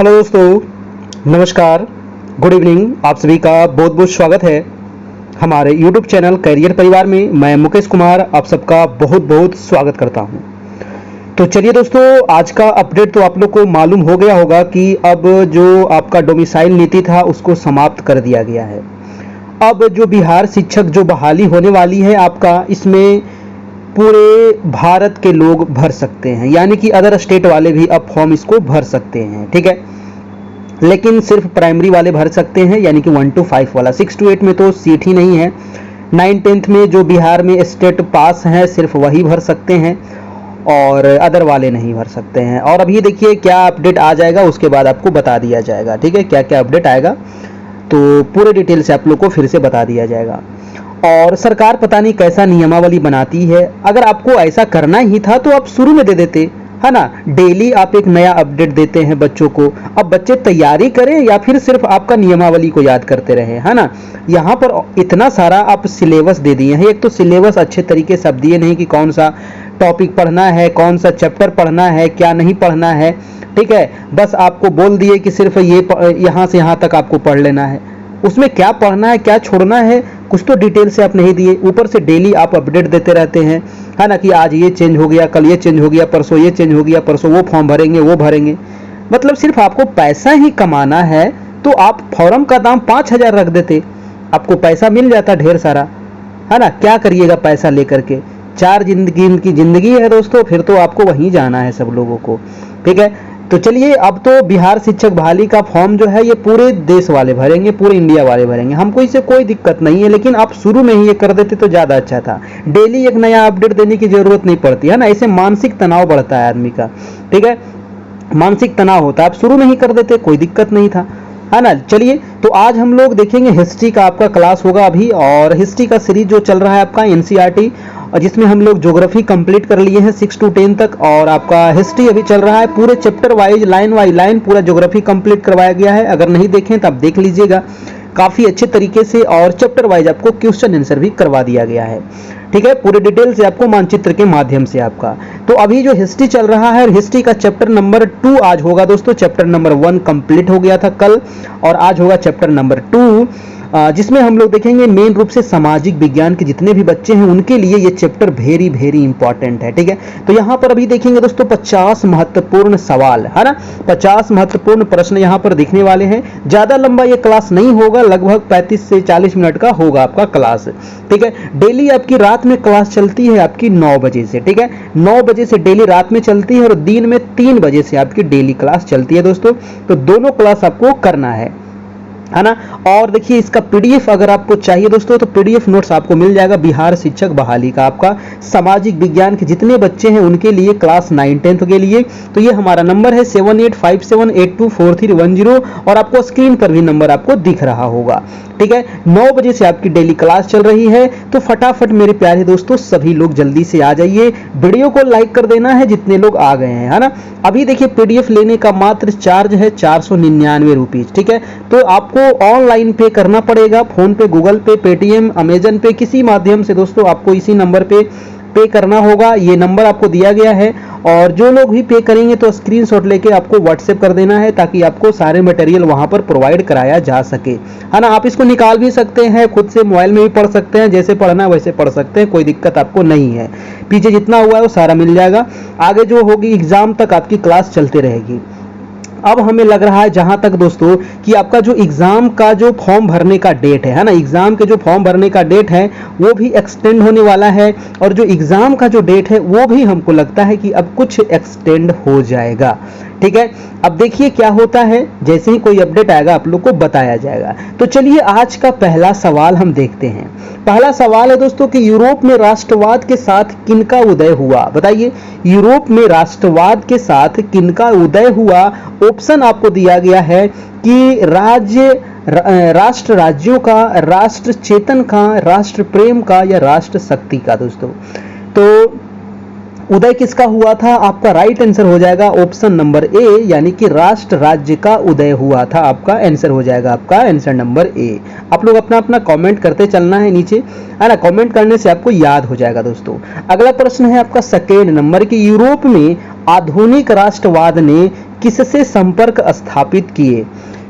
Hello दोस्तों, नमस्कार, good evening. आप सभी का बहुत बहुत स्वागत है हमारे यूट्यूब चैनल कैरियर परिवार में। मैं मुकेश कुमार आप सबका बहुत बहुत स्वागत करता हूं। तो चलिए दोस्तों, आज का अपडेट तो आप लोग को मालूम हो गया होगा कि अब जो आपका डोमिसाइल नीति था उसको समाप्त कर दिया गया है। अब जो बिहार शिक्षक जो बहाली होने वाली है आपका, इसमें पूरे भारत के लोग भर सकते हैं, यानी कि अदर स्टेट वाले भी अब फॉर्म इसको भर सकते हैं। ठीक है, लेकिन सिर्फ प्राइमरी वाले भर सकते हैं, यानी कि 1 to 5 वाला। 6 to 8 में तो सीट ही नहीं है। 9-10th में जो बिहार में स्टेट पास हैं सिर्फ वही भर सकते हैं और अदर वाले नहीं भर सकते हैं। और अभी देखिए क्या अपडेट आ जाएगा, उसके बाद आपको बता दिया जाएगा। ठीक है, क्या क्या अपडेट आएगा तो पूरे डिटेल से आप लोग को फिर से बता दिया जाएगा। और सरकार पता नहीं कैसा नियमावली बनाती है। अगर आपको ऐसा करना ही था तो आप शुरू में दे देते, है ना। डेली आप एक नया अपडेट देते हैं बच्चों को। अब बच्चे तैयारी करें या फिर सिर्फ आपका नियमावली को याद करते रहे, है ना। यहाँ पर इतना सारा आप सिलेबस दे दिए हैं। एक तो सिलेबस अच्छे तरीके से आप दिए नहीं कि कौन सा टॉपिक पढ़ना है, कौन सा चैप्टर पढ़ना है, क्या नहीं पढ़ना है। ठीक है, बस आपको बोल दिए कि सिर्फ ये यहाँ से यहाँ तक आपको पढ़ लेना है। उसमें क्या पढ़ना है, क्या छोड़ना है, कुछ तो डिटेल से आप नहीं दिए। ऊपर से डेली आप अपडेट देते रहते हैं, है ना, कि आज ये चेंज हो गया, कल ये चेंज हो गया, परसों ये चेंज हो गया, परसों वो फॉर्म भरेंगे, वो भरेंगे। मतलब सिर्फ आपको पैसा ही कमाना है तो आप फॉर्म का दाम 5,000 रख देते, आपको पैसा मिल जाता ढेर सारा, है ना। क्या करिएगा पैसा लेकर के? 4 जिंदगी की जिंदगी है दोस्तों, फिर तो आपको वहीं जाना है सब लोगों को। ठीक है, तो चलिए, अब तो बिहार शिक्षक बहाली का फॉर्म जो है ये पूरे देश वाले भरेंगे, पूरे इंडिया वाले भरेंगे। हमको इससे कोई दिक्कत नहीं है, लेकिन आप शुरू में ही ये कर देते तो ज़्यादा अच्छा था। डेली एक नया अपडेट देने की ज़रूरत नहीं पड़ती, है ना। ऐसे मानसिक तनाव बढ़ता है आदमी का। ठीक है, मानसिक तनाव होता है। आप शुरू में ही कर देते, कोई दिक्कत नहीं था, है ना। चलिए, तो आज हम लोग देखेंगे हिस्ट्री का आपका क्लास होगा अभी। और हिस्ट्री का सीरीज जो चल रहा है आपका एनसीईआरटी, जिसमें हम लोग ज्योग्राफी कंप्लीट कर लिए हैं 6 to 10 तक। और आपका हिस्ट्री अभी चल रहा है पूरे chapter wise, line wise line पूरा ज्योग्राफी कंप्लीट करवाया गया है। अगर नहीं देखें तो आप देख लीजिएगा काफ़ी अच्छे तरीके से। और चैप्टर वाइज आपको क्वेश्चन आंसर भी करवा दिया गया है। ठीक है, पूरे डिटेल से आपको मानचित्र के माध्यम से आपका। तो अभी जो हिस्ट्री चल रहा है, हिस्ट्री का चैप्टर नंबर 2 आज होगा दोस्तों। चैप्टर नंबर 1 कंप्लीट हो गया था कल, और आज होगा चैप्टर नंबर 2, जिसमें हम लोग देखेंगे मेन रूप से सामाजिक विज्ञान के जितने भी बच्चे हैं उनके लिए ये चैप्टर वेरी वेरी इंपॉर्टेंट है। ठीक है, तो यहाँ पर अभी देखेंगे दोस्तों 50 महत्वपूर्ण सवाल, है ना। 50 महत्वपूर्ण प्रश्न यहाँ पर दिखने वाले हैं। ज़्यादा लंबा ये क्लास नहीं होगा, लगभग 35 से 40 मिनट का होगा आपका क्लास। ठीक है, डेली आपकी रात में क्लास चलती है आपकी 9 बजे से। ठीक है, 9 बजे से डेली रात में चलती है और दिन में 3 बजे से आपकी डेली क्लास चलती है दोस्तों। तो दोनों क्लास आपको करना है ना। और देखिए, इसका पीडीएफ अगर आपको चाहिए दोस्तों तो पीडीएफ नोट्स आपको मिल जाएगा बिहार शिक्षक बहाली का। आपका सामाजिक विज्ञान के जितने बच्चे हैं उनके लिए क्लास 9-10 के लिए। तो ये हमारा नंबर है 7857824310, और आपको स्क्रीन पर भी नंबर आपको दिख रहा होगा। ठीक है, 9 बजे से आपकी डेली क्लास चल रही है। तो फटाफट मेरे प्यारे दोस्तों सभी लोग जल्दी से आ जाइए। वीडियो को लाइक कर देना है जितने लोग आ गए हैं, है ना। अभी देखिए, पीडीएफ लेने का मात्र चार्ज है 499 रुपीज। ठीक है, तो आपको ऑनलाइन पे करना पड़ेगा, फोन पे, गूगल पे, पेटीएम, अमेजन पे, किसी माध्यम से दोस्तों आपको इसी नंबर पे करना होगा। ये नंबर आपको दिया गया है। और जो लोग भी पे करेंगे तो स्क्रीनशॉट लेके आपको व्हाट्सएप कर देना है, ताकि आपको सारे मटेरियल वहां पर प्रोवाइड कराया जा सके, है ना। आप इसको निकाल भी सकते हैं, खुद से मोबाइल में भी पढ़ सकते हैं, जैसे पढ़ना है वैसे पढ़ सकते हैं, कोई दिक्कत आपको नहीं है। पीछे जितना हुआ है वो सारा मिल जाएगा। आगे जो होगी एग्जाम तक आपकी क्लास चलती रहेगी। अब हमें लग रहा है जहां तक दोस्तों कि आपका जो एग्जाम का जो फॉर्म भरने का डेट है ना, एग्जाम के जो फॉर्म भरने का डेट है वो भी एक्सटेंड होने वाला है। और जो एग्जाम का जो डेट है वो भी हमको लगता है कि अब कुछ एक्सटेंड हो जाएगा। ठीक है, अब देखिए क्या होता है, जैसे ही कोई अपडेट आएगा आप लोग को बताया जाएगा। तो चलिए, आज का पहला सवाल हम देखते हैं। पहला सवाल है दोस्तों कि यूरोप में राष्ट्रवाद के साथ किनका उदय हुआ? बताइए, यूरोप में राष्ट्रवाद के साथ किनका उदय हुआ? ऑप्शन आपको दिया गया है कि राष्ट्र राज्यों का, राष्ट्र चेतन का, राष्ट्र प्रेम का, या राष्ट्र शक्ति का। दोस्तों, तो उदय किसका हुआ था? आपका राइट आंसर हो जाएगा ऑप्शन नंबर ए, यानी कि राष्ट्र राज्य का उदय हुआ था। आपका आंसर हो जाएगा आपका आंसर नंबर ए। आप लोग अपना अपना कमेंट करते चलना है नीचे, है ना। कमेंट करने से आपको याद हो जाएगा दोस्तों। अगला प्रश्न है आपका सेकेंड नंबर की, यूरोप में आधुनिक राष्ट्रवाद ने किससे संपर्क स्थापित किए?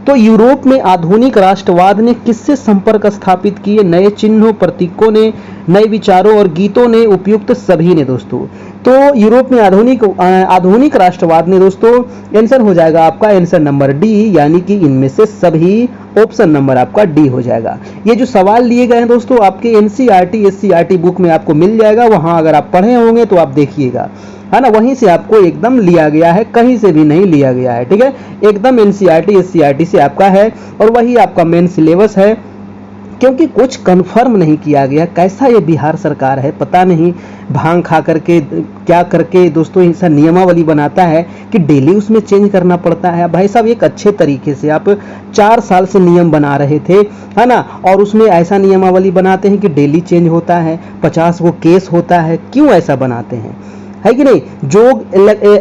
तो यूरोप में आधुनिक राष्ट्रवाद ने किससे संपर्क स्थापित किए? नए चिन्हों, प्रतीकों ने, नए विचारों और गीतों ने, उपयुक्त सभी ने दोस्तों। तो यूरोप में आधुनिक राष्ट्रवाद ने दोस्तों, आंसर हो जाएगा आपका आंसर नंबर डी, यानी कि इनमें से सभी, ऑप्शन नंबर आपका डी हो जाएगा। ये जो सवाल लिए गए हैं दोस्तों आपके एनसीईआरटी एससीईआरटी बुक में आपको मिल जाएगा, वहां अगर आप पढ़े होंगे तो आप देखिएगा, है ना, वहीं से आपको एकदम लिया गया है, कहीं से भी नहीं लिया गया है, ठीक है, एकदम एनसीईआरटी एससीईआरटी से आपका है और वही आपका मेन सिलेबस है। क्योंकि कुछ कंफर्म नहीं किया गया, कैसा ये बिहार सरकार है पता नहीं, भांग खा करके क्या करके दोस्तों ऐसा नियमावली बनाता है कि डेली उसमें चेंज करना पड़ता है। भाई साहब एक अच्छे तरीके से आप 4 साल से नियम बना रहे थे, है ना, और उसमें ऐसा नियमावली बनाते हैं कि डेली चेंज होता है, 50 वो केस होता है, क्यों ऐसा बनाते हैं, है कि नहीं? जो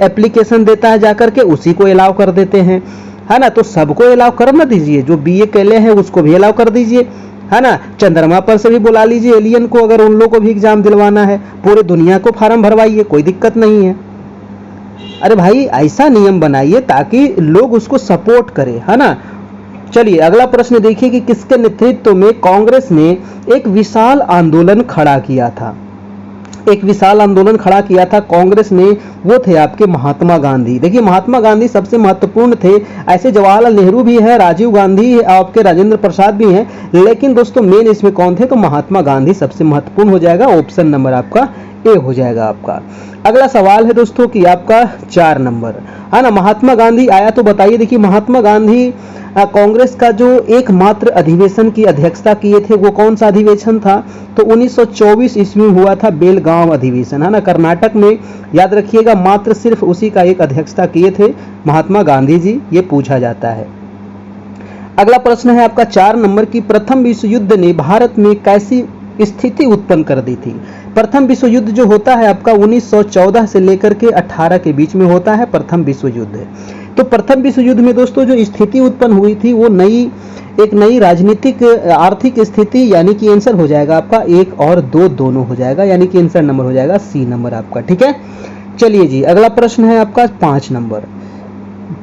एप्लीकेशन देता है जाकर के उसी को अलाउ कर देते हैं, है ना, तो सबको अलाउ कर ना दीजिए, जो बीए केले हैं उसको भी अलाउ कर दीजिए, है ना, चंद्रमा पर से भी बुला लीजिए एलियन को, अगर उन लोगों को भी एग्जाम दिलवाना है, पूरे दुनिया को फार्म भरवाइए, कोई दिक्कत नहीं है। अरे भाई ऐसा नियम बनाइए ताकि लोग उसको सपोर्ट करें, है ना। चलिए अगला प्रश्न देखिए कि किसके नेतृत्व में कांग्रेस ने एक विशाल आंदोलन खड़ा किया था? एक विशाल आंदोलन खड़ा किया था कांग्रेस ने, वो थे आपके महात्मा गांधी। देखिए महात्मा गांधी सबसे महत्वपूर्ण थे, ऐसे जवाहरलाल नेहरू भी है, राजीव गांधी, आपके राजेंद्र प्रसाद भी हैं, लेकिन दोस्तों मेन इसमें कौन थे? तो महात्मा गांधी सबसे महत्वपूर्ण हो जाएगा, ऑप्शन नंबर आपका ए हो जाएगा आपका। अगला सवाल है दोस्तों कि आपका 4 नंबर, है ना, महात्मा गांधी आया तो बताइए। देखिए महात्मा गांधी कांग्रेस का जो एकमात्र अधिवेशन की अध्यक्षता किए थे, वो कौन सा अधिवेशन था? तो 1924 ईस्वी में हुआ था बेलगांव अधिवेशन, है ना, कर्नाटक में, याद रखिएगा, मात्र सिर्फ उसी का एक अध्यक्षता किए थे महात्मा गांधी जी, ये पूछा जाता है। अगला प्रश्न है आपका 4 नंबर की प्रथम विश्व युद्ध ने भारत में कैसी स्थिति उत्पन्न कर दी थी? प्रथम विश्व युद्ध जो होता है आपका 1914 से लेकर के 18 के बीच में होता है प्रथम विश्व युद्ध। तो प्रथम विश्व युद्ध में दोस्तों जो स्थिति उत्पन्न हुई थी वो एक नई राजनीतिक आर्थिक स्थिति, यानी कि आंसर हो जाएगा आपका 1 और 2 दोनों हो जाएगा, यानी कि आंसर नंबर हो जाएगा सी नंबर आपका, ठीक है। चलिए जी अगला प्रश्न है आपका 5 नंबर।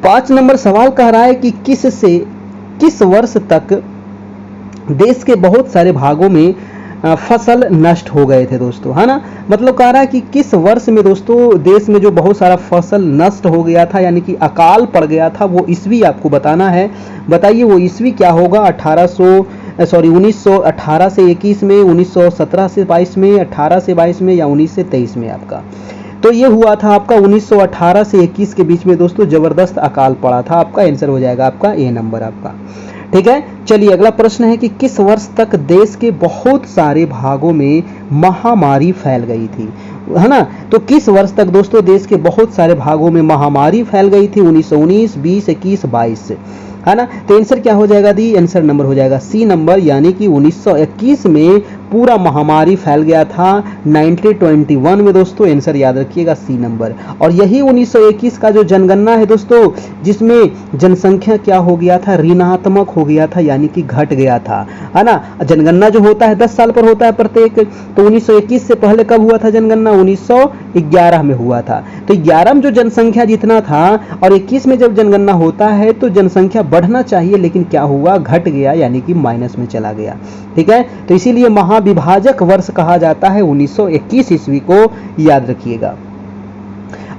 5 नंबर सवाल कह रहा है कि किस वर्ष तक देश के बहुत सारे भागों में फसल नष्ट हो गए थे दोस्तों, है ना, मतलब कह रहा है कि किस वर्ष में दोस्तों देश में जो बहुत सारा फसल नष्ट हो गया था, यानी कि अकाल पड़ गया था, वो ईस्वी आपको बताना है। बताइए वो ईस्वी क्या होगा? 1918 से 21 में, 1917 से 22 में, 18 से 22 में, या 19 से 23 में आपका। तो ये हुआ था आपका 1918 से 21 के बीच में दोस्तों, जबरदस्त अकाल पड़ा था, आपका आंसर हो जाएगा आपका ए नंबर आपका, ठीक है। चलिए अगला प्रश्न है कि किस वर्ष तक देश के बहुत सारे भागों में महामारी फैल गई थी, है ना, तो किस वर्ष तक दोस्तों देश के बहुत सारे भागों में महामारी फैल गई थी? 1919, 20, 21, 22, है ना, तो आंसर क्या हो जाएगा दी? आंसर नंबर हो जाएगा सी नंबर, यानी कि 1921 में पूरा महामारी फैल गया था 1921 में दोस्तों, आंसर याद रखिएगा सी नंबर। और यही 1921 का जो जनगणना है दोस्तों, जिसमें जनसंख्या क्या हो गया था? ऋणात्मक हो गया था, यानी कि घट गया था, है ना। जनगणना जो होता है 10 साल पर होता है प्रत्येक, तो 1921 से पहले कब हुआ था जनगणना? 1911 में हुआ था। तो 11 में जो जनसंख्या जितना था और 21 में जब जनगणना होता है तो जनसंख्या बढ़ना चाहिए, लेकिन क्या हुआ? घट गया, यानी कि माइनस में चला गया, ठीक है। तो इसीलिए महाविभाजक वर्ष कहा जाता है 1921 ईस्वी को, याद रखिएगा।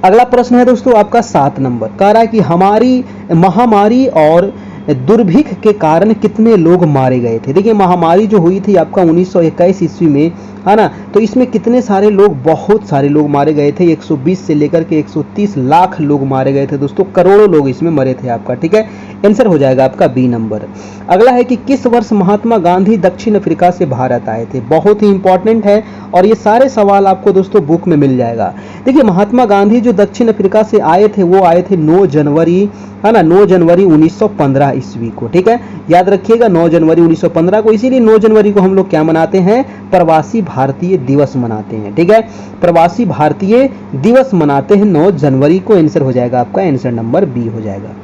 अगला प्रश्न है दोस्तों आपका 7 नंबर, कह रहा है कि हमारी महामारी और दुर्भिक्ष के कारण कितने लोग मारे गए थे? देखिए महामारी जो हुई थी आपका 1921 ईस्वी में, है ना, तो इसमें कितने सारे लोग, बहुत सारे लोग मारे गए थे, 120 से लेकर के 130 लाख लोग मारे गए थे दोस्तों, करोड़ों लोग इसमें मरे थे आपका, ठीक है। आंसर हो जाएगा आपका बी नंबर। अगला है कि किस वर्ष महात्मा गांधी दक्षिण अफ्रीका से भारत आए थे? बहुत ही इंपॉर्टेंट है और ये सारे सवाल आपको दोस्तों बुक में मिल जाएगा। देखिए महात्मा गांधी जो दक्षिण अफ्रीका से आए थे वो आए थे 9 जनवरी, है ना, 9 जनवरी 1915 ईस्वी को, ठीक है, याद रखिएगा 9 जनवरी 1915 को। इसीलिए 9 जनवरी को हम लोग क्या मनाते हैं? प्रवासी भारतीय दिवस मनाते हैं, ठीक है, प्रवासी भारतीय दिवस मनाते हैं 9 जनवरी को। आंसर हो जाएगा आपका आंसर नंबर बी हो जाएगा,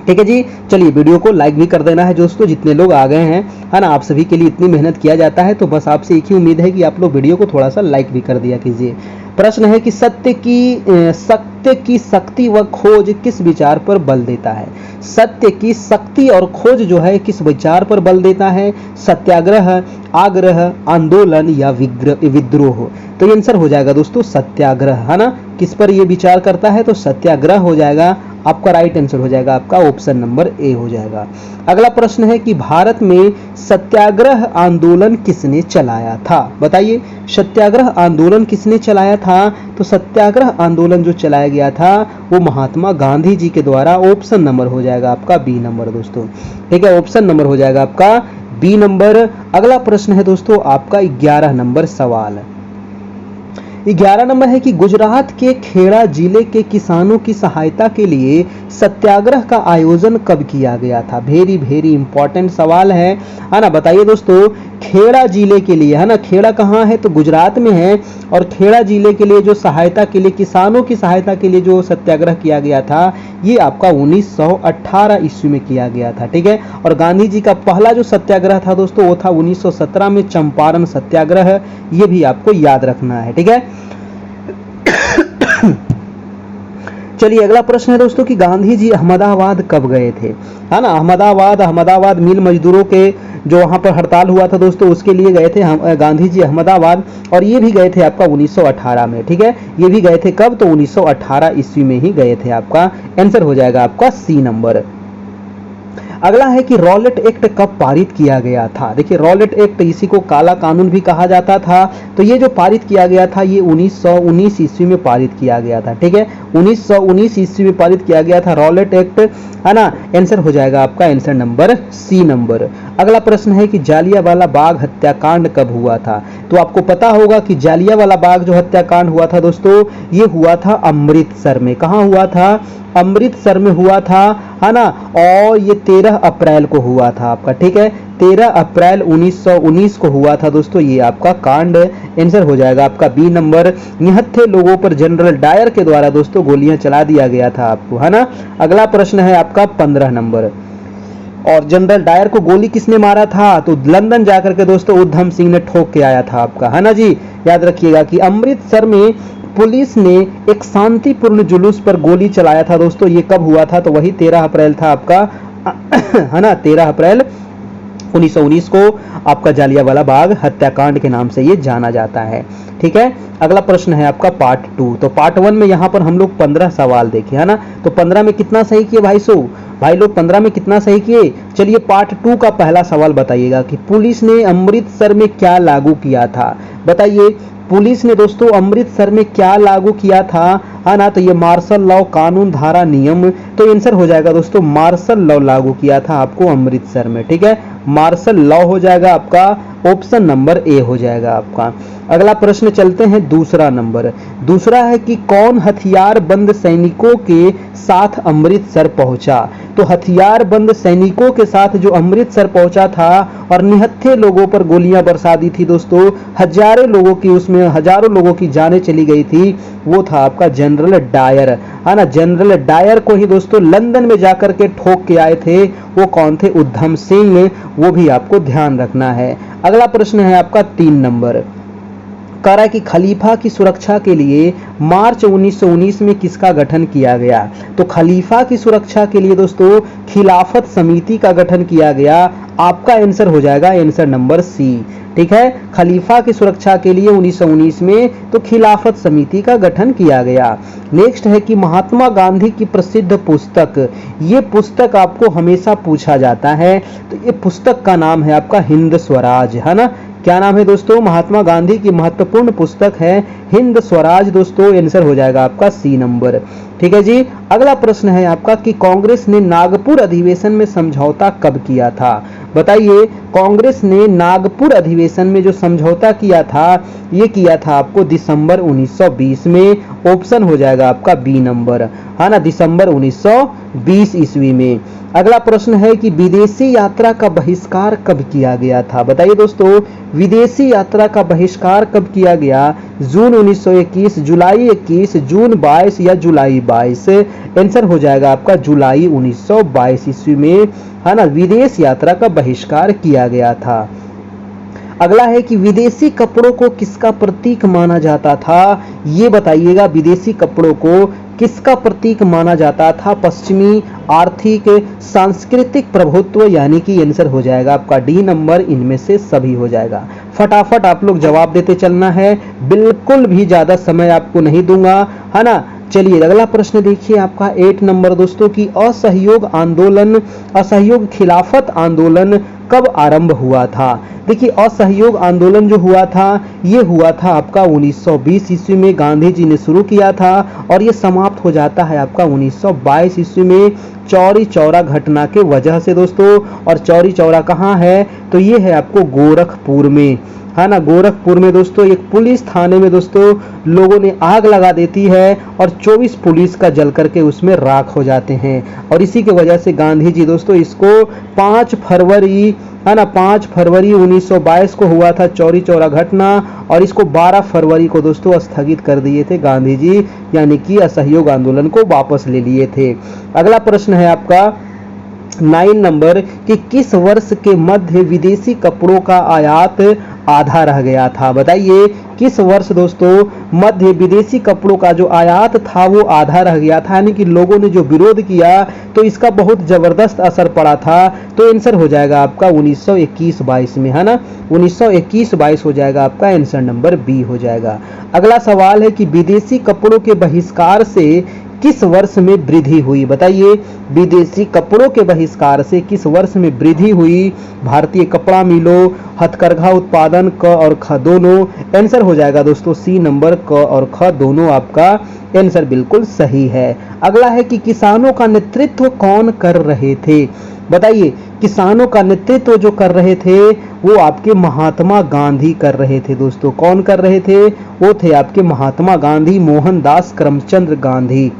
ठीक है जी। चलिए वीडियो को लाइक भी कर देना है दोस्तों, जितने लोग आ गए हैं, है ना, आप सभी के लिए इतनी मेहनत किया जाता है, तो बस आपसे एक ही उम्मीद है कि आप लोग वीडियो को थोड़ा सा लाइक भी कर दिया कीजिए। प्रश्न है कि सत्य सत्य की शक्ति व खोज किस विचार पर बल देता है? सत्य की शक्ति और खोज जो है किस विचार पर बल देता है? सत्याग्रह, आग्रह, आंदोलन या विद्रोह? तो ये आंसर हो जाएगा दोस्तों सत्याग्रह, है ना। किस पर ये विचार करता है? तो सत्याग्रह हो जाएगा आपका, राइट आंसर हो जाएगा आपका ऑप्शन नंबर ए हो जाएगा। अगला प्रश्न है कि भारत में सत्याग्रह आंदोलन किसने चलाया था? बताइए, सत्याग्रह आंदोलन किसने चलाया था? तो सत्याग्रह आंदोलन जो चलाया गया था वो महात्मा गांधी जी के द्वारा। ऑप्शन नंबर हो जाएगा आपका बी नंबर दोस्तों, ठीक है, ऑप्शन नंबर हो जाएगा आपका बी नंबर। अगला प्रश्न है दोस्तों आपका 11 नंबर सवाल। 11 नंबर है कि गुजरात के खेड़ा जिले के किसानों की सहायता के लिए सत्याग्रह का आयोजन कब किया गया था? वेरी वेरी इंपॉर्टेंट सवाल है ना। बताइए दोस्तों, खेड़ा जिले के लिए, है ना, खेड़ा कहाँ है? तो गुजरात में है। और खेड़ा जिले के लिए जो सहायता के लिए, किसानों की सहायता के लिए जो सत्याग्रह किया गया था ये आपका 1918 ईस्वी में किया गया था, ठीक है। और गांधी जी का पहला जो सत्याग्रह था दोस्तों वो था 1917 में, चंपारण सत्याग्रह, ये भी आपको याद रखना है, ठीक है। चलिए अगला प्रश्न है दोस्तों कि गांधी जी अहमदाबाद कब गए थे? है ना, अहमदाबाद मिल मजदूरों के जो वहां पर हड़ताल हुआ था दोस्तों उसके लिए गए थे गांधी जी अहमदाबाद। और ये भी गए थे आपका 1918 में, ठीक है। ये भी गए थे कब? तो 1918 ईस्वी में ही गए थे। आपका आंसर हो जाएगा आपका सी नंबर। अगला है कि रॉलेट एक्ट कब पारित किया गया था? देखिए रॉलेट एक्ट, इसी को काला कानून भी कहा जाता था। तो ये जो पारित किया गया था ये 1919 ईस्वी में पारित किया गया था, ठीक है। 1919 ईस्वी में पारित किया गया था रॉलेट एक्ट, है ना। आंसर हो जाएगा आपका आंसर नंबर सी नंबर। अगला प्रश्न है कि जालियांवाला बाग हत्याकांड कब हुआ था? तो आपको पता होगा कि जालियांवाला बाग जो हत्याकांड हुआ था दोस्तों ये हुआ था अमृतसर में। कहाँ हुआ था? अमृतसर में हुआ था, है ना। और ये 13 अप्रैल को हुआ था आपका, ठीक है। 13 अप्रैल 1919 को हुआ था दोस्तों ये आपका कांड। आंसर हो जाएगा आपका बी नंबर। निहत्थे लोगों पर जनरल डायर के द्वारा दोस्तों गोलियां चला दिया गया था आपको, है ना। अगला प्रश्न है आपका 15 नंबर। और जनरल डायर को गोली किसने मारा था? तो लंदन जाकर के दोस्तों उधम सिंह ने ठोक के आया था आपका, है ना जी। याद रखिएगा कि अमृतसर में पुलिस ने एक शांतिपूर्ण जुलूस पर गोली चलाया था दोस्तों। ये कब हुआ था? तो वही 13 अप्रैल था आपका, है ना। 13 अप्रैल 1919 को आपका जालियांवाला बाग हत्याकांड के नाम से ये जाना जाता है, ठीक है। अगला प्रश्न है आपका पार्ट 2। तो पार्ट 1 में यहाँ पर हम लोग 15 सवाल देखे, है ना। तो 15 में कितना सही किए भाई लोग 15 में कितना सही किए? चलिए पार्ट 2 का पहला सवाल बताइएगा कि पुलिस ने अमृतसर में क्या लागू किया था? बताइए, पुलिस ने दोस्तों अमृतसर में क्या लागू किया था, है ना। तो ये मार्शल लॉ, कानून, धारा, नियम। तो आंसर हो जाएगा दोस्तों मार्शल लॉ लागू किया था आपको अमृतसर में, ठीक है। मार्शल लॉ हो जाएगा आपका, ऑप्शन नंबर ए हो जाएगा आपका। अगला प्रश्न चलते हैं दूसरा नंबर। दूसरा है कि कौन हथियारबंद सैनिकों के साथ अमृतसर पहुंचा? तो हथियारबंद सैनिकों के साथ जो अमृतसर पहुंचा था और निहत्थे लोगों पर गोलियां बरसा दी थी दोस्तों, हजारों लोगों की, उसमें हजारों लोगों की जानें चली गई थी, वो था आपका जनरल डायर, है ना। जनरल डायर को ही दोस्तों लंदन में जाकर के ठोक के आए थे। वो कौन थे? उधम सिंह। वो भी आपको ध्यान रखना है। अगला प्रश्न है आपका 3 नंबर। कह रहा है कि खलीफा की सुरक्षा के लिए मार्च 1919 में किसका गठन किया गया? तो खलीफा की सुरक्षा के लिए दोस्तों खिलाफत समिति का गठन किया गया। आपका आंसर हो जाएगा आंसर नंबर सी, ठीक है। खलीफा की सुरक्षा के लिए 1919 में तो खिलाफत समिति का गठन किया गया। नेक्स्ट है कि महात्मा गांधी की प्रसिद्ध पुस्तक, ये पुस्तक आपको हमेशा पूछा जाता है। तो ये पुस्तक का नाम है आपका हिंद स्वराज, है ना। क्या नाम है दोस्तों? महात्मा गांधी की महत्वपूर्ण पुस्तक है हिंद स्वराज दोस्तों। आंसर हो जाएगा आपका सी नंबर, ठीक है जी। अगला प्रश्न है आपका कि कांग्रेस ने नागपुर अधिवेशन में समझौता कब किया था? बताइए, कांग्रेस ने नागपुर अधिवेशन में जो समझौता किया था ये किया था आपको दिसंबर 1920 में। ऑप्शन हो जाएगा आपका बी नंबर, है ना, दिसंबर 1920 ईस्वी में। अगला प्रश्न है कि विदेशी यात्रा का बहिष्कार कब किया गया था? बताइए दोस्तों, विदेशी यात्रा का बहिष्कार कब किया गया? जून 1921, जुलाई 21, जून 22 या जुलाई 22? आंसर हो जाएगा आपका जुलाई 1922 ईस्वी में, है ना, विदेश यात्रा का बहिष्कार किया गया था। अगला है कि विदेशी कपड़ों को किसका प्रतीक माना जाता था? ये बताइएगा, विदेशी कपड़ों को किसका प्रतीक माना जाता था? पश्चिमी आर्थिक सांस्कृतिक प्रभुत्व, यानी कि आंसर हो जाएगा आपका डी नंबर, इनमें से सभी हो जाएगा। फटाफट आप लोग जवाब देते चलना है, बिल्कुल भी ज्यादा समय आपको नहीं दूंगा, है ना। चलिए अगला प्रश्न देखिए आपका 8 नंबर दोस्तों की असहयोग खिलाफत आंदोलन कब आरंभ हुआ था? देखिए असहयोग आंदोलन जो हुआ था ये हुआ था आपका 1920 ईस्वी में, गांधी जी ने शुरू किया था और ये समाप्त हो जाता है आपका 1922 ईस्वी में चौरी चौरा घटना के वजह से दोस्तों। और चौरी चौरा कहाँ है? तो ये है आपको गोरखपुर में, है ना। गोरखपुर में दोस्तों एक पुलिस थाने में दोस्तों लोगों ने आग लगा देती है और 24 पुलिस का जल करके उसमें राख हो जाते हैं। और इसी की वजह से गांधी जी दोस्तों इसको 5 फरवरी, है ना, 5 फरवरी 1922 को हुआ था चौरी चौरा घटना, और इसको 12 फरवरी को दोस्तों स्थगित कर दिए थे गांधी जी, यानी कि असहयोग आंदोलन को वापस ले लिए थे। अगला प्रश्न है आपका 9 नंबर कि किस वर्ष के मध्य विदेशी कपड़ों का आयात आधा रह गया था? बताइए किस वर्ष दोस्तों मध्य विदेशी कपड़ों का जो आयात था वो आधा रह गया था, यानी कि लोगों ने जो विरोध किया तो इसका बहुत जबरदस्त असर पड़ा था। तो आंसर हो जाएगा आपका 1921-22 में, है ना, 1921-22 हो जाएगा आपका, आंसर नंबर बी हो जाएगा। अगला सवाल है कि विदेशी कपड़ों के बहिष्कार से किस वर्ष में वृद्धि हुई? बताइए विदेशी कपड़ों के बहिष्कार से किस वर्ष में वृद्धि हुई? भारतीय कपड़ा मिलों, हथकरघा उत्पादन, क और ख दोनों। आंसर हो जाएगा दोस्तों सी नंबर, क और ख दोनों आपका आंसर बिल्कुल सही है। अगला है कि किसानों का नेतृत्व कौन कर रहे थे? बताइए किसानों का नेतृत्व जो कर रहे थे वो आपके महात्मा गांधी कर रहे थे दोस्तों। कौन कर रहे थे? वो थे आपके महात्मा गांधी, मोहनदास करमचंद गांधी।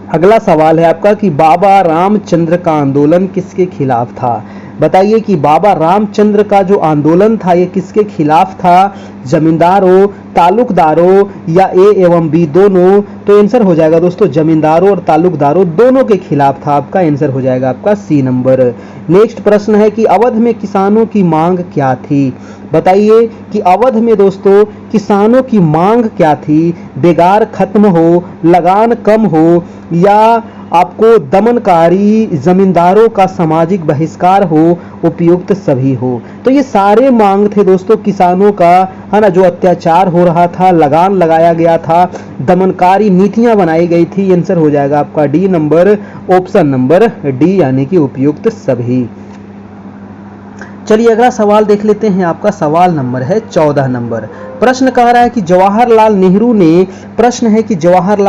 अगला सवाल है आपका कि बाबा रामचंद्र का आंदोलन किसके खिलाफ था? बताइए कि बाबा रामचंद्र का जो आंदोलन था ये किसके खिलाफ था? जमींदारों, तालुकदारों या ए एवं बी दोनों? तो आंसर हो जाएगा दोस्तों जमींदारों और तालुकदारों दोनों के खिलाफ था। आपका आंसर हो जाएगा आपका सी नंबर। नेक्स्ट प्रश्न है कि अवध में किसानों की मांग क्या थी? बताइए कि अवध में दोस्तों किसानों की मांग क्या थी? बेगार खत्म हो, लगान कम हो, या आपको दमनकारी जमींदारों का सामाजिक बहिष्कार हो, उपयुक्त सभी हो? तो ये सारे मांग थे दोस्तों किसानों का, है ना, जो अत्याचार हो रहा था, लगान लगाया गया था, दमनकारी नीतियां बनाई गई थी। आंसर हो जाएगा आपका D number, option number D, यानी कि उपयुक्त सभी। चलिए अगला सवाल देख लेते हैं। आपका सवाल नंबर है 14 नंबर। प्रश्न कह रहा है कि जवाहरलाल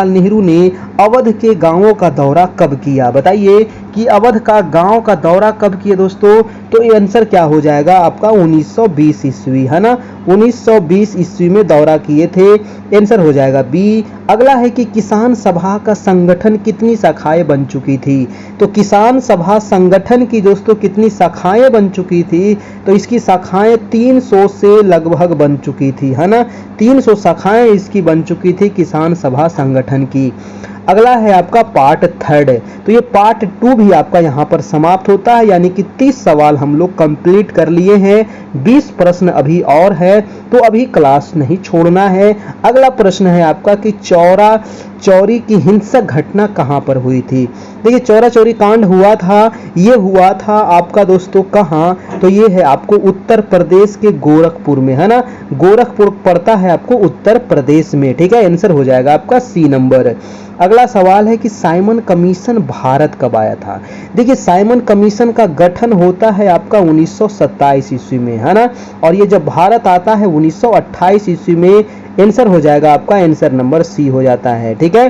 नेहरू ने अवध के गांवों का दौरा कब किया? बताइए कि अवध का गांव का दौरा कब किए दोस्तों? तो ये आंसर क्या हो जाएगा आपका 1920 ईस्वी, है ना, 1920 ईस्वी में दौरा किए थे। आंसर हो जाएगा बी। अगला है कि किसान सभा का संगठन कितनी शाखाएं बन चुकी थी? तो किसान सभा संगठन की दोस्तों कितनी शाखाएं बन चुकी थी? तो इसकी शाखाएं 300 से लगभग बन चुकी थी, है ना, 300 शाखाएं इसकी बन चुकी थी किसान सभा संगठन की। अगला है आपका पार्ट 3। तो ये पार्ट 2 भी आपका यहाँ पर समाप्त होता है, यानी कि 30 सवाल हम लोग कंप्लीट कर लिए हैं। 20 प्रश्न अभी और है, तो अभी क्लास नहीं छोड़ना है। अगला प्रश्न है आपका कि चौरी की हिंसक घटना कहां पर हुई थी? देखिए चौरा चौरी कांड हुआ था, ये हुआ था आपका दोस्तों कहां? तो ये है आपको उत्तर प्रदेश के गोरखपुर में, है ना, गोरखपुर पड़ता है आपको उत्तर प्रदेश में, ठीक है। आंसर हो जाएगा आपका सी नंबर। अगला सवाल है कि साइमन कमीशन भारत कब आया था? देखिए साइमन कमीशन का गठन होता है आपका 1927 ईस्वी में, है ना, और ये जब भारत आता है 1928 ईस्वी में। आंसर हो जाएगा आपका, आंसर नंबर सी हो जाता है, ठीक है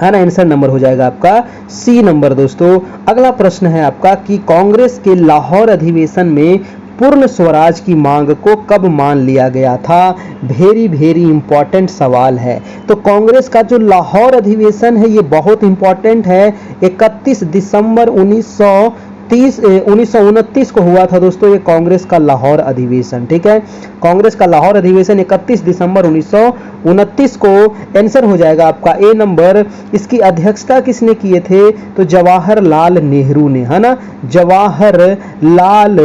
ना, आंसर नंबर हो जाएगा आपका सी नंबर दोस्तों। अगला प्रश्न है आपका कि कांग्रेस के लाहौर अधिवेशन में पूर्ण स्वराज की मांग को कब मान लिया गया था? वेरी इंपॉर्टेंट सवाल है। तो कांग्रेस का जो लाहौर अधिवेशन है ये बहुत इंपॉर्टेंट है। 31 दिसंबर 1929 को हुआ था दोस्तों ये कांग्रेस का लाहौर अधिवेशन। ठीक है, कांग्रेस का लाहौर अधिवेशन 31 दिसंबर 1929 को। आंसर हो जाएगा आपका ए नंबर। इसकी अध्यक्षता किसने किए थे? तो जवाहरलाल नेहरू ने, है ना, जवाहरलाल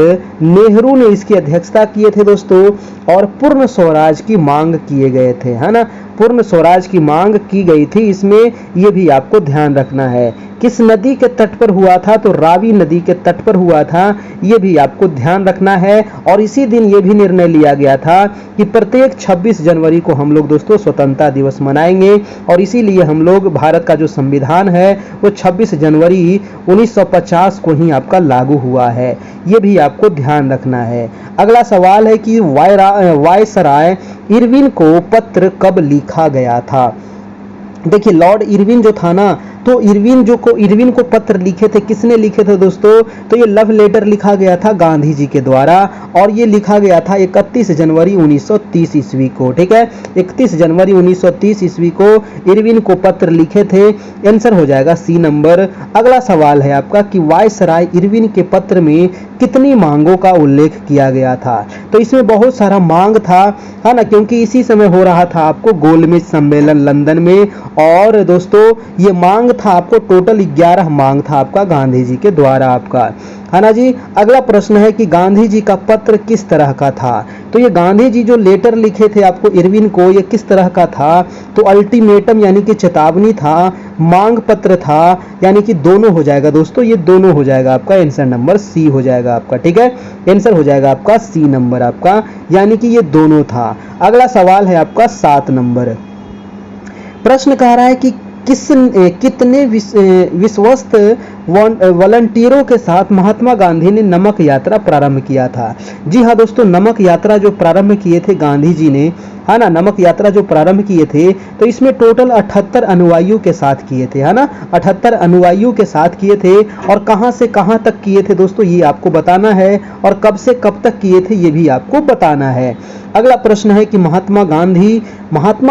नेहरू ने इसकी अध्यक्षता किए थे दोस्तों। और पूर्ण स्वराज की मांग किए गए थे, है ना, पूर्ण स्वराज की मांग की गई थी। इसमें यह भी आपको ध्यान रखना है। किस नदी के तट पर हुआ था? तो रावी नदी के तट पर हुआ था। यह भी आपको ध्यान रखना है। और इसी दिन यह भी निर्णय लिया गया था कि प्रत्येक 26 जनवरी को हम लोग दोस्तों स्वतंत्रता दिवस मनाएंगे। और इसीलिए हम लोग, भारत का जो संविधान है वो 26 जनवरी 1950 को ही आपका लागू हुआ है। यह भी आपको ध्यान रखना है। अगला सवाल है कि वायसराय इरविन को पत्र कब लिखा गया था? देखिए, लॉर्ड इरविन जो था ना, तो इरविन को पत्र लिखे थे। किसने लिखे थे दोस्तों? तो ये लव लेटर लिखा गया था गांधी जी के द्वारा। और ये लिखा गया था 31 जनवरी 1930 ईस्वी को। ठीक है, 31 जनवरी 1930 ईस्वी को इरविन को पत्र लिखे थे। आंसर हो जाएगा सी नंबर। अगला सवाल है आपका कि वायसराय इरविन के पत्र में कितनी मांगों का उल्लेख किया गया था? तो इसमें बहुत सारा मांग था, है ना, क्योंकि इसी समय हो रहा था आपको गोलमेज सम्मेलन लंदन में। और दोस्तों ये मांग था आपको टोटल 11 मांग था आपका गांधी जी के द्वारा आपका, है ना जी। अगला प्रश्न है कि गांधी जी का पत्र किस तरह का था? तो ये गांधी जी जो लेटर लिखे थे आपको इरविन को, ये किस तरह का था? तो अल्टीमेटम यानी कि चेतावनी था, मांग पत्र था, यानी कि दोनों हो जाएगा दोस्तों, ये दोनों हो जाएगा आपका। आंसर नंबर सी हो जाएगा आपका। ठीक है, आंसर हो जाएगा आपका सी नंबर आपका, यानी कि ये दोनों था। अगला सवाल है आपका 7 नंबर। प्रश्न कह रहा है कि कितने विश्वस्त वॉलंटियरों के साथ महात्मा गांधी ने नमक यात्रा प्रारंभ किया था? जी हाँ दोस्तों, नमक यात्रा जो प्रारंभ किए थे गांधी जी ने, है ना, नमक यात्रा जो प्रारंभ किए थे, तो इसमें टोटल 78 अनुयायियों के साथ किए थे, है ना, 78 अनुयायियों के साथ किए थे। और कहां से कहां तक किए थे दोस्तों, ये आपको बताना है। और कब से कब तक किए थे ये भी आपको बताना है। अगला प्रश्न है कि महात्मा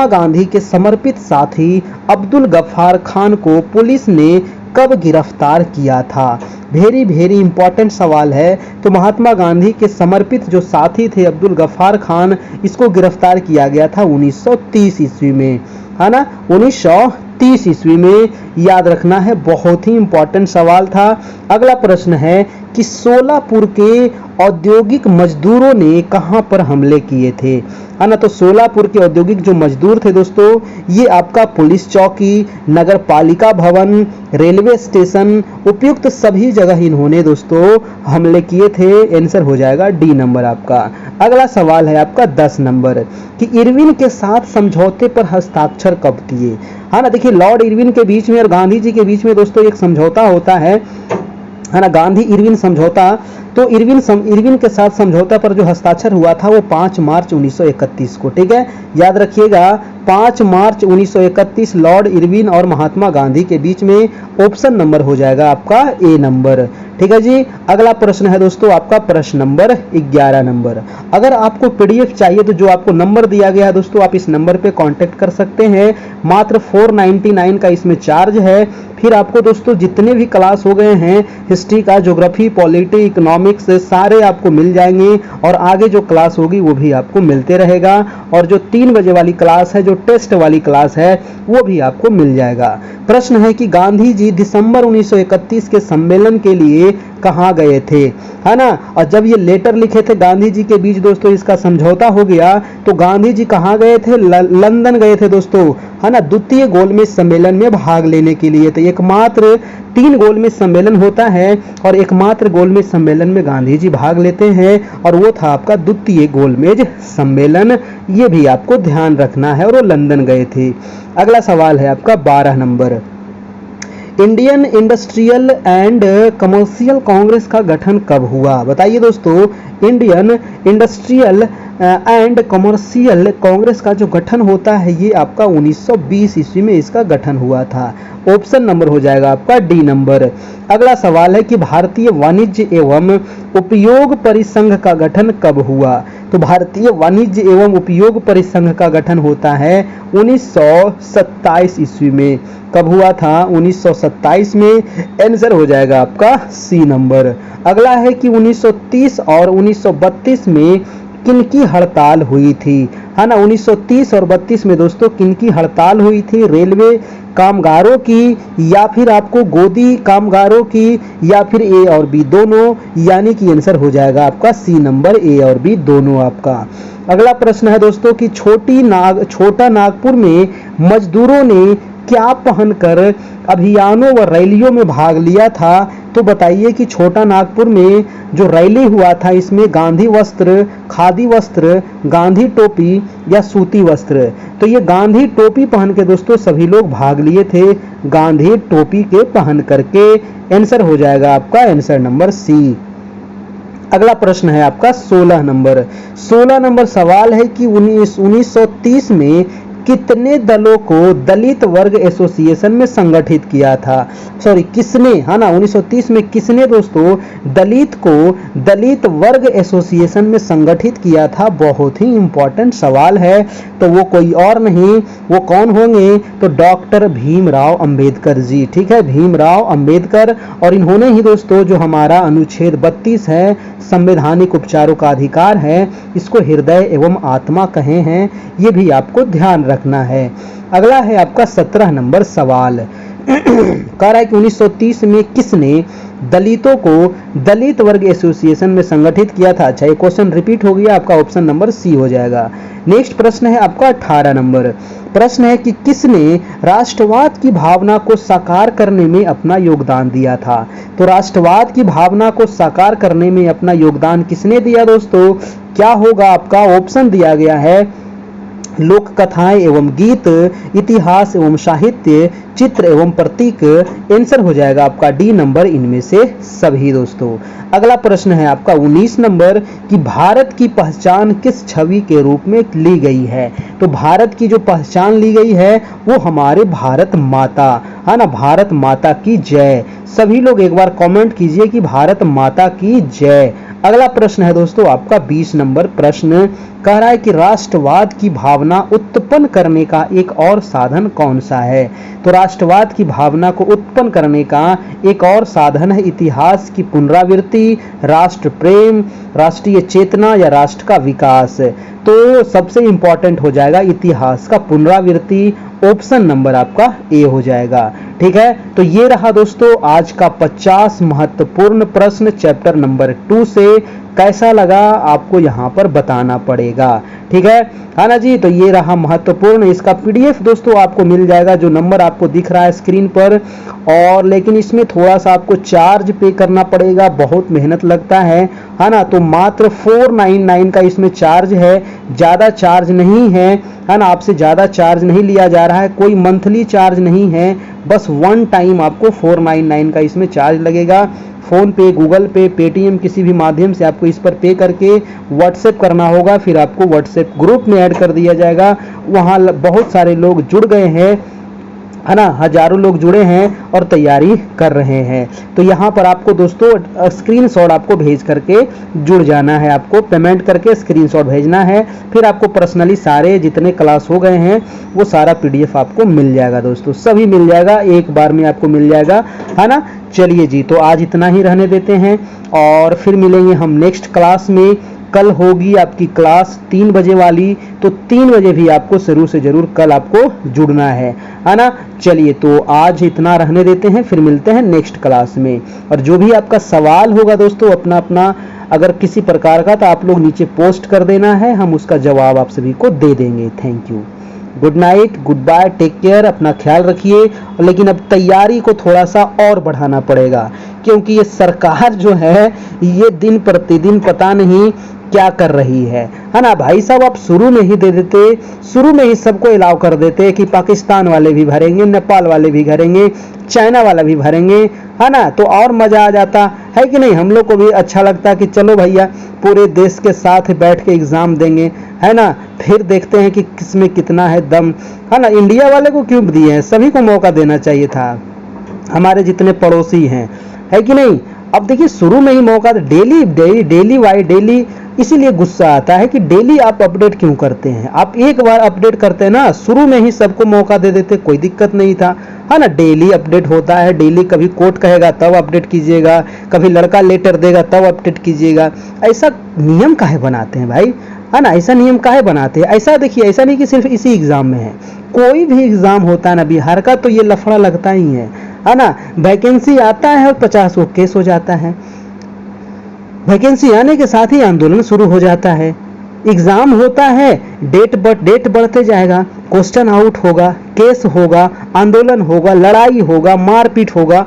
गांधी के समर्पित साथी अब्दुल गफ्फार खान को पुलिस ने कब गिरफ्तार किया था? वेरी वेरी इंपॉर्टेंट सवाल है। तो महात्मा गांधी के समर्पित जो साथी थे अब्दुल गफ्फार खान, इसको गिरफ्तार किया गया था 1930 ईस्वी में, है ना, 1930 ईस्वी में। याद रखना है, बहुत ही इंपॉर्टेंट सवाल था। अगला प्रश्न है कि सोलापुर के औद्योगिक मजदूरों ने कहां पर हमले किए थे? है ना, तो सोलापुर के औद्योगिक जो मजदूर थे दोस्तों, ये आपका पुलिस चौकी, नगर पालिका भवन, रेलवे स्टेशन, उपयुक्त सभी जगह इन्होंने दोस्तों हमले किए थे। आंसर हो जाएगा डी नंबर आपका। अगला सवाल है आपका 10 नंबर कि इरविन के साथ समझौते पर हस्ताक्षर कब किए? है ना, देखिए, लॉर्ड इरविन के बीच में और गांधी जी के बीच में दोस्तों एक समझौता होता है ना, गांधी इरविन समझौता। तो इरविन के साथ समझौता पर जो हस्ताक्षर हुआ था वो 5 मार्च 1931 को। ठीक है, याद रखिएगा, 5 मार्च 1931 लॉर्ड इरविन और महात्मा गांधी के बीच में। ऑप्शन नंबर हो जाएगा आपका ए नंबर। ठीक है जी। अगला प्रश्न है दोस्तों आपका प्रश्न नंबर 11 नंबर। अगर आपको पीडीएफ चाहिए तो जो आपको नंबर दिया गया है दोस्तों, आप इस नंबर पे कांटेक्ट कर सकते हैं। मात्र 499 का इसमें चार्ज है। फिर आपको दोस्तों जितने भी क्लास हो गए हैं, हिस्ट्री का, ज्योग्राफी, पॉलिटी, इकोनॉमिक्स, सारे आपको मिल जाएंगे। और आगे जो क्लास होगी वो भी आपको मिलते रहेगा। और जो 3 बजे वाली क्लास है, जो टेस्ट वाली क्लास है, वो भी आपको मिल जाएगा। प्रश्न है कि गांधी जी दिसंबर 1931 के सम्मेलन के लिए कहाँ गए थे? है ना, और जब ये लेटर लिखे थे गांधी जी के बीच दोस्तों, इसका समझौता हो गया, तो गांधी जी कहाँ गए थे? लंदन गए थे दोस्तों, है ना, द्वितीय गोलमेज सम्मेलन में भाग लेने के लिए। तो एकमात्र 3 गोलमेज सम्मेलन होता है और एकमात्र गोलमेज सम्मेलन में गांधी जी भाग लेते हैं, और वो था आपका द्वितीय गोलमेज सम्मेलन। ये भी आपको ध्यान रखना है, और वो लंदन गए थे। अगला सवाल है आपका 12 number. Indian industrial and commercial Congress का गठन कब हुआ? बताइए दोस्तों, Indian industrial and commercial Congress का जो गठन होता है, ये आपका 1920 ईस्वी में इसका गठन हुआ था। ऑप्शन नंबर हो जाएगा आपका डी नंबर। अगला सवाल है कि भारतीय वाणिज्य एवं उपयोग परिसंघ का गठन कब हुआ? तो भारतीय वाणिज्य एवं उपयोग परिसंघ का गठन होता है 1927 ईस्वी में। कब हुआ था? 1927 में। आंसर हो जाएगा आपका सी नंबर। अगला है कि 1930 और 1932 में किनकी हड़ताल हुई थी, है ना? 1930 और 32 में दोस्तों किनकी हड़ताल हुई थी? रेलवे कामगारों की, या फिर आपको गोदी कामगारों की, या फिर ए और बी दोनों, यानी कि आंसर हो जाएगा आपका सी नंबर, ए और बी दोनों आपका। अगला प्रश्न है दोस्तों कि छोटा नागपुर में मजदूरों ने क्या पहनकर अभियानों व रैलियों में भाग लिया था? तो बताइए कि छोटा नागपुर में जो रैली हुआ था इसमें गांधी वस्त्र, खादी वस्त्र, गांधी टोपी या सूती वस्त्र? तो ये गांधी टोपी पहन के दोस्तों सभी लोग भाग लिए थे, गांधी टोपी के पहन करके। आंसर हो जाएगा आपका आंसर नंबर सी। अगला प्रश्न है आपका 16 नंबर। 16 नंबर सवाल है कि 1930 में कितने दलों को दलित वर्ग एसोसिएशन में संगठित किया था? सॉरी, किसने, है ना? 1930 में किसने दोस्तों दलित वर्ग एसोसिएशन में संगठित किया था? बहुत ही इंपॉर्टेंट सवाल है। तो वो कोई और नहीं, वो कौन होंगे? तो डॉक्टर भीमराव अंबेडकर जी। ठीक है, भीमराव अंबेडकर। और इन्होंने ही दोस्तों जो हमारा अनुच्छेद 32 है, संवैधानिक उपचारों का अधिकार है, इसको हृदय एवं आत्मा कहे हैं। ये भी आपको ध्यान रखना है। अगला है आपका 17 नंबर सवाल। कह रहा है कि 1930 में किसने दलितों को दलित वर्ग एसोसिएशन में संगठित किया था? अच्छा, ये क्वेश्चन रिपीट हो गया, आपका ऑप्शन नंबर सी हो जाएगा। नेक्स्ट प्रश्न है आपका 18 नंबर। प्रश्न है कि किसने राष्ट्रवाद की भावना को साकार करने में अपना योगदान दिया था? तो राष्ट्रवाद की भावना को साकार करने में अपना योगदान किसने दिया दोस्तों? क्या होगा आपका? ऑप्शन दिया गया है लोक कथाएं एवं गीत, इतिहास एवं साहित्य, चित्र एवं प्रतीक। आंसर हो जाएगा आपका डी नंबर, इनमें से सभी दोस्तों। अगला प्रश्न है आपका 19 नंबर कि भारत की पहचान किस छवि के रूप में ली गई है? तो भारत की जो पहचान ली गई है वो हमारे भारत माता, है ना? भारत माता की जय। सभी लोग एक बार कमेंट कीजिए कि भारत माता की जय। अगला प्रश्न है दोस्तों आपका 20 नंबर प्रश्न। कह रहा है कि राष्ट्रवाद की भावना उत्पन्न करने का एक और साधन कौन सा है? तो राष्ट्रवाद की भावना को उत्पन्न करने का एक और साधन है इतिहास की पुनरावृत्ति, राष्ट्र प्रेम, राष्ट्रीय चेतना या राष्ट्र का विकास। तो सबसे इंपॉर्टेंट हो जाएगा इतिहास का पुनरावृत्ति। ऑप्शन नंबर आपका ए हो जाएगा। ठीक है, तो ये रहा दोस्तों आज का 50 महत्वपूर्ण प्रश्न चैप्टर नंबर 2 से। कैसा लगा आपको यहाँ पर बताना पड़ेगा। ठीक है ना जी? तो ये रहा महत्वपूर्ण। इसका पीडीएफ दोस्तों आपको मिल जाएगा, जो नंबर आपको दिख रहा है स्क्रीन पर। और लेकिन इसमें थोड़ा सा आपको चार्ज पे करना पड़ेगा, बहुत मेहनत लगता है ना? तो मात्र 499 का इसमें चार्ज है, ज़्यादा चार्ज नहीं है ना? आपसे ज़्यादा चार्ज नहीं लिया जा रहा है, कोई मंथली चार्ज नहीं है, बस वन टाइम आपको 499 का इसमें चार्ज लगेगा। फ़ोन पे, गूगल पे, पेटीएम किसी भी माध्यम से आपको इस पर पे करके व्हाट्सएप करना होगा, फिर आपको व्हाट्सएप ग्रुप में ऐड कर दिया जाएगा। वहाँ बहुत सारे लोग जुड़ गए हैं, है ना? हजारों लोग जुड़े हैं और तैयारी कर रहे हैं। तो यहाँ पर आपको दोस्तों स्क्रीनशॉट आपको भेज करके जुड़ जाना है, आपको पेमेंट करके स्क्रीनशॉट भेजना है। फिर आपको पर्सनली सारे जितने क्लास हो गए हैं वो सारा पीडीएफ आपको मिल जाएगा दोस्तों, सभी मिल जाएगा, एक बार में आपको मिल जाएगा, है ना? चलिए जी, तो आज इतना ही रहने देते हैं और फिर मिलेंगे हम नेक्स्ट क्लास में। कल होगी आपकी क्लास 3 बजे वाली, तो 3 बजे भी आपको जरूर से जरूर कल आपको जुड़ना है ना? चलिए, तो आज इतना रहने देते हैं, फिर मिलते हैं नेक्स्ट क्लास में। और जो भी आपका सवाल होगा दोस्तों अपना अपना अगर किसी प्रकार का, तो आप लोग नीचे पोस्ट कर देना है, हम उसका जवाब आप सभी को दे देंगे। Thank you, good night, good bye, take care, अपना ख्याल रखिए। लेकिन अब तैयारी को थोड़ा सा और बढ़ाना पड़ेगा, क्योंकि ये सरकार जो है ये दिन प्रतिदिन पता नहीं क्या कर रही है ना? भाई साहब, आप शुरू में ही दे देते, शुरू में ही सबको अलाउ कर देते कि पाकिस्तान वाले भी भरेंगे, नेपाल वाले भी भरेंगे, चाइना वाला भी भरेंगे, है ना? तो और मजा आ जाता है कि नहीं? हम लोग को भी अच्छा लगता कि चलो भैया पूरे देश के साथ बैठ के एग्जाम देंगे, है ना? फिर देखते हैं कि किसमें कितना है दम, है ना? इंडिया वाले को क्यों दिए हैं? सभी को मौका देना चाहिए था, हमारे जितने पड़ोसी हैं, है कि नहीं? अब देखिए शुरू में ही मौका, डेली इसीलिए गुस्सा आता है कि डेली आप अपडेट क्यों करते हैं। आप एक बार अपडेट करते हैं ना, शुरू में ही सबको मौका दे देते, कोई दिक्कत नहीं था, है ना। डेली अपडेट होता है, डेली कभी कोर्ट कहेगा तब अपडेट कीजिएगा, कभी लड़का लेटर देगा तब अपडेट कीजिएगा। ऐसा नियम काहे बनाते हैं भाई, है ना। ऐसा नियम काहे बनाते हैं। ऐसा देखिए, ऐसा नहीं कि सिर्फ इसी एग्जाम में है, कोई भी एग्जाम होता है ना बिहार का तो ये लफड़ा लगता ही है ना। वैकेंसी आता है और 50 को केस हो जाता है, वैकेंसी आने के साथ ही आंदोलन शुरू हो जाता है। एग्जाम होता है, डेट बढ़ते जाएगा, क्वेश्चन आउट होगा, केस होगा, आंदोलन होगा, लड़ाई होगा, मारपीट होगा,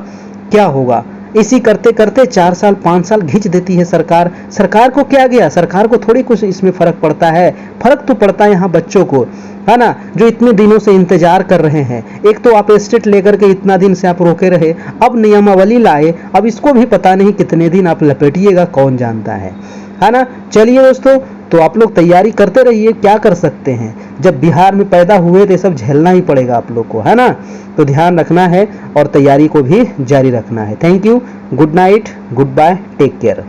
क्या होगा। इसी करते करते 4 साल 5 साल घिंच देती है सरकार। सरकार को क्या गया, सरकार को थोड़ी कुछ इसमें फर्क पड़ता है। फर्क तो पड़ता है यहाँ बच्चों को, है ना, जो इतने दिनों से इंतजार कर रहे हैं। एक तो आप स्टेट लेकर के इतना दिन से आप रोके रहे, अब नियमावली लाए, अब इसको भी पता नहीं कितने दिन आप लपेटिएगा, कौन जानता है ना। चलिए दोस्तों, तो आप लोग तैयारी करते रहिए, क्या कर सकते हैं, जब बिहार में पैदा हुए तो सब झेलना ही पड़ेगा आप लोग को, है ना। तो ध्यान रखना है और तैयारी को भी जारी रखना है। Thank you, good night, good bye, take care.